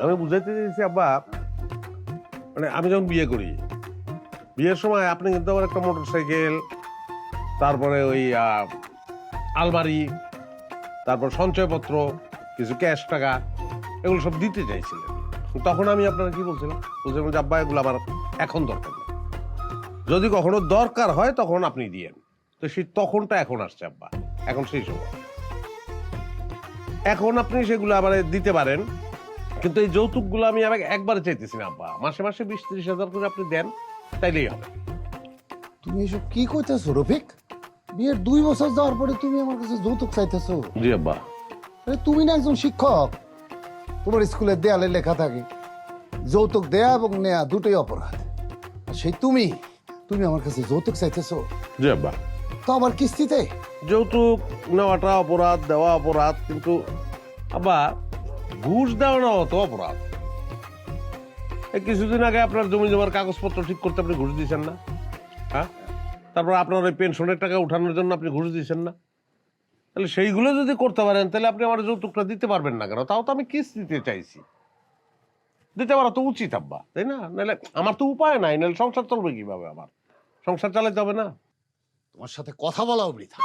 আমি বুঝাইতে চাইছি আব্বা, মানে আমি যখন বিয়ে করি, বিয়ের সময় আপনি কিন্তু আমার একটা মোটর সাইকেল, তারপরে ওই আলমারি, তারপর সঞ্চয়পত্র, কিছু ক্যাশ টাকা, এগুলো সব দিতে চাইছিলেন। তখন আমি আপনারা কি বলছিলাম? বলছিলাম যে আব্বা এগুলো আমার এখন দরকার নেই, যদি কখনো দরকার হয় তখন আপনি দিয়েন। তো সেই তখনটা এখন আসছে আব্বা, এখন সেই সময়। এখন আপনি সেগুলো আবার দিতে পারেন, কিন্তু এই যৌতুকগুলো আমি আবার একবারে চাইতেছি না আব্বা, মাসে মাসে 20-30 হাজার করে আপনি দেন, তাইলেই হবে। তুমি এসব কি কইতেছো রফিক? বিয়ের 2 বছর যাওয়ার পরে তুমি আমার কাছে যৌতুক চাইতেছো? জি আব্বা। আরে তুমি না একজন শিক্ষক, তোমার স্কুলের দেয়ালে লেখা থাকে যৌতুক দেয়া এবং নেয়া দুটোই অপরাধ। আর সেই তুমি তুমি আমার কাছে যৌতুক চাইতেছো, জি আব্বা। তো আবার কিস্তিতে? যৌতুক নেওয়াটা অপরাধ, দেওয়া অপরাধ, কিন্তু আব্বা ঘুষ দেওয়াটাও তো অপরাধ। এই কিছুদিন আগে আপনার জমি জমার কাগজপত্র ঠিক করতে আপনি ঘুষ দিয়েছেন না? হ্যাঁ, তারপর আপনার ওই পেনশনের টাকা উঠানোর জন্য আপনি ঘুষ দিয়েছেন না? তাহলে সেইগুলো যদি করতে পারেন, তাহলে আপনি আমার যৌতুকটা দিতে পারবেন না কেন? তাও তো আমি কিস্তিতে চাইছি, দিতে পারা তো উচিত আব্বা, তাই না? নাহলে আমার তো উপায় নাই, নাহলে সংসার চলবে কিভাবে? আমার সংসার চালাতে হবে না? তোমার সাথে কথা বলাও বৃথা।